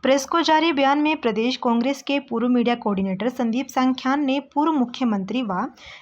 Press को जारी बयान में प्रदेश कांग्रेस के पूर्व मीडिया कोऑर्डिनेटर संदीप सांख्यान ने पूर्व मुख्यमंत्री व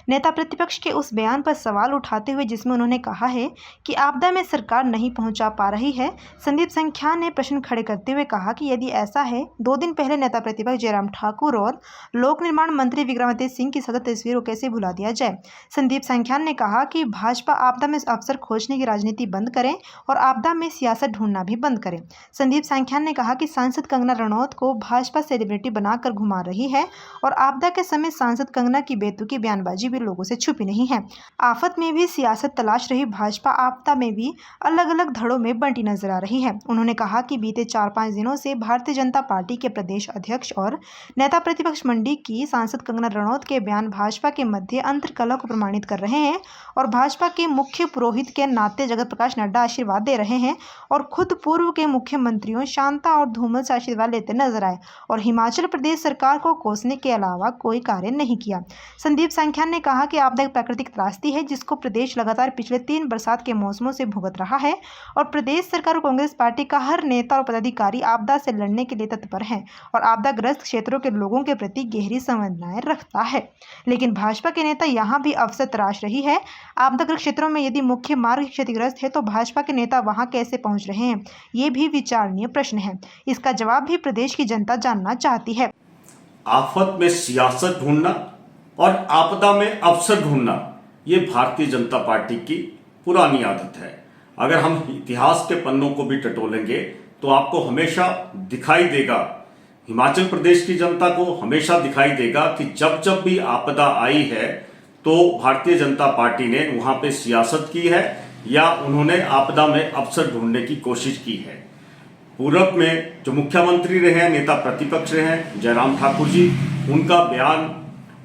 नेता प्रतिपक्ष के उस बयान पर सवाल उठाते हुए जिसमें उन्होंने कहा है कि आपदा में सरकार नहीं पहुंचा पा रही है। संदीप सांख्यान ने प्रश्न खड़े करते हुए कहा कि यदि ऐसा है, 2 दिन पहले नेता प्रतिपक्ष जयराम ठाकुर और लोक निर्माण मंत्री विक्रमादित्य सिंह की सतत तस्वीर को कैसे भुला दिया जाए। संदीप सांख्यान ने कहा कि भाजपा आपदा में अवसर खोजने की राजनीति बंद करें और आपदा में सियासत ढूंढना भी बंद करें। संदीप सांख्यान ने कहा कि सांसद कंगना रनौत को भाजपा सेलिब्रिटी बनाकर घुमा रही है और आपदा के समय सांसद कंगना की बेतुकी बयानबाजी भी लोगों से छुपी नहीं है। आफत में भी सियासत तलाश रही भाजपा आपदा में भी अलग अलग धड़ों में बंटी नजर आ रही है। उन्होंने कहा कि बीते 4-5 दिनों से भारतीय जनता पार्टी के प्रदेश अध्यक्ष और नेता प्रतिपक्ष मंडी की सांसद कंगना रनौत के बयान भाजपा के मध्य अंतर्कलह को प्रमाणित कर रहे हैं और भाजपा के मुख्य पुरोहित के नाते जगत प्रकाश नड्डा आशीर्वाद दे रहे हैं और खुद पूर्व के मुख्यमंत्रियों शांता और धूमल से आशीर्वाद लेते नजर आए और हिमाचल प्रदेश सरकार को कोसने के अलावा कोई कार्य नहीं किया। संदीप सांख्यान ने कहा कि आपदा एक प्राकृतिक त्रासदी है जिसको प्रदेश लगातार पिछले 3 बरसात के मौसमों से भुगत रहा है और प्रदेश सरकार और कांग्रेस पार्टी का हर नेता और पदाधिकारी आपदा से लड़ने के लिए तत्पर है और आपदाग्रस्त क्षेत्रों के लोगों के प्रति गहरी संवेदनाएं रखता है। लेकिन भाजपा के नेता यहाँ भी अवसर तराश रही है। आपदाग्रस्त क्षेत्रों में यदि मुख्य मार्ग क्षतिग्रस्त है तो भाजपा के नेता वहां कैसे पहुंच रहे हैं, ये भी विचारणीय प्रश्न है। इसका जवाब भी प्रदेश की जनता जानना चाहती है। आफत में सियासत ढूंढना और आपदा में अवसर ढूंढना, ये भारतीय जनता पार्टी की पुरानी आदत है। अगर हम इतिहास के पन्नों को भी टटोलेंगे तो आपको हमेशा दिखाई देगा, हिमाचल प्रदेश की जनता को हमेशा दिखाई देगा कि जब जब भी आपदा आई है तो भारतीय जनता पार्टी ने वहां पे सियासत की है या उन्होंने आपदा में अवसर ढूंढने की कोशिश की है। पूर्व में जो मुख्यमंत्री रहे हैं, नेता प्रतिपक्ष रहे हैं जयराम ठाकुर जी, उनका बयान,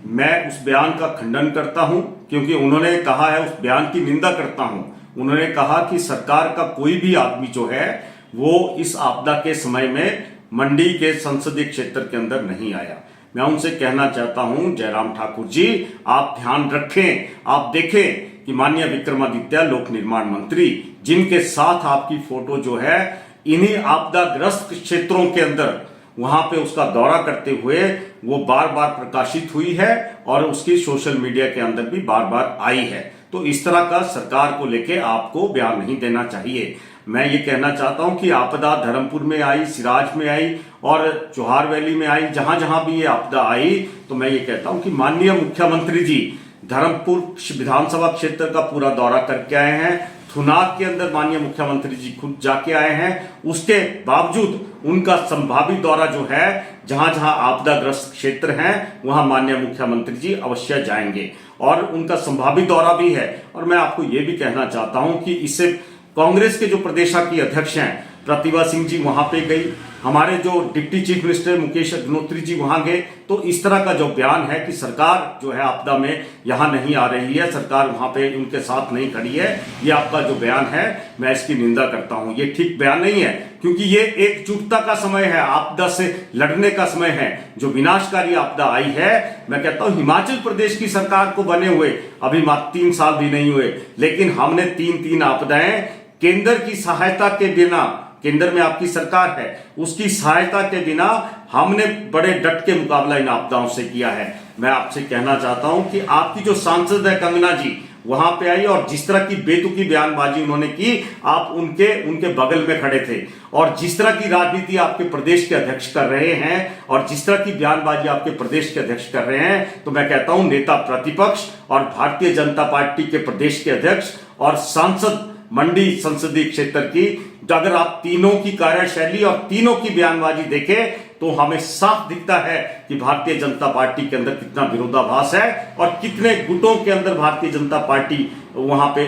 मैं उस बयान का खंडन करता हूं क्योंकि उन्होंने कहा है, उस बयान की निंदा करता हूं। उन्होंने कहा कि सरकार का कोई भी आदमी जो है वो इस आपदा के समय में मंडी के संसदीय क्षेत्र के अंदर नहीं आया। मैं उनसे कहना चाहता हूं, जयराम ठाकुर जी, आप ध्यान रखें, आप देखें कि माननीय विक्रमादित्य लोक निर्माण मंत्री, जिनके साथ आपकी फोटो जो है इन्हीं आपदाग्रस्त क्षेत्रों के अंदर वहां पे उसका दौरा करते हुए वो बार बार प्रकाशित हुई है और उसकी सोशल मीडिया के अंदर भी बार बार आई है। तो इस तरह का सरकार को लेके आपको बयान नहीं देना चाहिए। मैं ये कहना चाहता हूं कि आपदा धर्मपुर में आई, सिराज में आई और चौहार वैली में आई, जहां जहां भी ये आपदा आई, तो मैं ये कहता हूं कि माननीय मुख्यमंत्री जी धर्मपुर विधानसभा क्षेत्र का पूरा दौरा करके आए हैं। थुनाग के अंदर माननीय मुख्यमंत्री जी खुद जाके आए हैं। उसके बावजूद उनका संभावित दौरा जो है, जहां जहां आपदाग्रस्त क्षेत्र हैं वहां माननीय मुख्यमंत्री जी अवश्य जाएंगे और उनका संभावित दौरा भी है। और मैं आपको यह भी कहना चाहता हूं कि इससे कांग्रेस के जो प्रदेशा की अध्यक्ष हैं प्रतिभा सिंह जी वहां पे गई, हमारे जो deputy chief minister Mukesh Agnihotri ji वहां गए। तो इस तरह का जो बयान है कि सरकार जो है आपदा में यहां नहीं आ रही है, सरकार वहां पे उनके साथ नहीं खड़ी है, ये आपका जो बयान है मैं इसकी निंदा करता हूं। ये ठीक बयान नहीं है क्योंकि ये एकजुटता का समय है, आपदा से लड़ने का समय है। जो विनाशकारी आपदा आई है, मैं कहता हूं हिमाचल प्रदेश की सरकार को बने हुए अभी मात्र 3 साल भी नहीं हुए, लेकिन हमने 3 आपदाएं केंद्र की सहायता के बिना, केंद्र में आपकी सरकार है, उसकी सहायता के बिना हमने बड़े डट के मुकाबला इन आपदाओं से किया है। मैं आपसे कहना चाहता हूं कि आपकी जो सांसद है कंगना जी वहां पे आई और जिस तरह की बेतुकी बयानबाजी उन्होंने की, आप उनके बगल में खड़े थे और जिस तरह की राजनीति आपके प्रदेश के अध्यक्ष कर रहे हैं और जिस तरह की बयानबाजी आपके प्रदेश के अध्यक्ष कर रहे हैं, तो मैं कहता हूं नेता प्रतिपक्ष और भारतीय जनता पार्टी के प्रदेश के अध्यक्ष और सांसद मंडी संसदीय क्षेत्र की, अगर आप तीनों की कार्यशैली और तीनों की बयानबाजी देखें तो हमें साफ दिखता है कि भारतीय जनता पार्टी के अंदर कितना विरोधाभास है और कितने गुटों के अंदर भारतीय जनता पार्टी वहां पे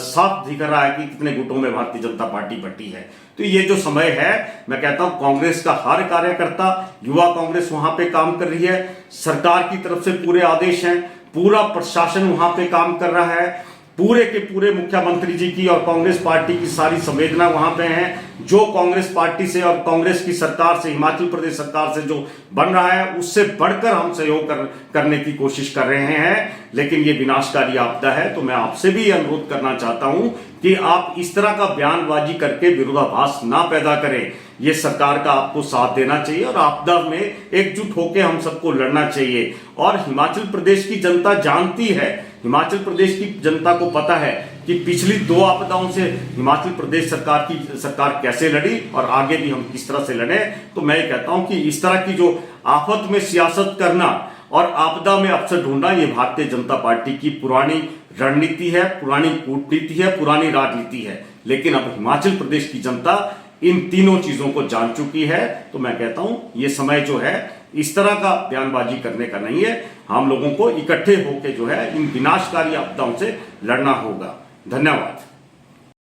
साफ दिख रहा है कि कितने गुटों में भारतीय जनता पार्टी बटी है। तो ये जो समय है, मैं कहता हूं कांग्रेस का हर कार्यकर्ता, युवा कांग्रेस वहां पे काम कर रही है, सरकार की तरफ से पूरे आदेश हैं, पूरा प्रशासन वहां पे काम कर रहा है, पूरे के पूरे मुख्यमंत्री जी की और कांग्रेस पार्टी की सारी संवेदना वहां पे है। जो कांग्रेस पार्टी से और कांग्रेस की सरकार से, हिमाचल प्रदेश सरकार से जो बन रहा है, उससे बढ़कर हम सहयोग करने की कोशिश कर रहे हैं। लेकिन ये विनाशकारी आपदा है, तो मैं आपसे भी अनुरोध करना चाहता हूं कि आप इस तरह का बयानबाजी करके विरोधाभास ना पैदा करें। ये सरकार का आपको साथ देना चाहिए और आपदा में एकजुट होकर हम सबको लड़ना चाहिए। और हिमाचल प्रदेश की जनता जानती है, हिमाचल प्रदेश की जनता को पता है कि पिछली 2 आपदाओं से हिमाचल प्रदेश सरकार कैसे लड़ी और आगे भी हम किस तरह से लड़े। तो मैं कहता हूं कि इस तरह की जो आफत में सियासत करना और आपदा में अवसर ढूंढना, ये भारतीय जनता पार्टी की पुरानी रणनीति है, पुरानी कूटनीति है, पुरानी राजनीति है। लेकिन अब हिमाचल प्रदेश की जनता इन तीनों चीजों को जान चुकी है। तो मैं कहता हूं ये समय जो है इस तरह का बयानबाजी करने का नहीं है। हम लोगों को इकट्ठे होकर जो है इन विनाशकारी आपदाओं से लड़ना होगा। धन्यवाद।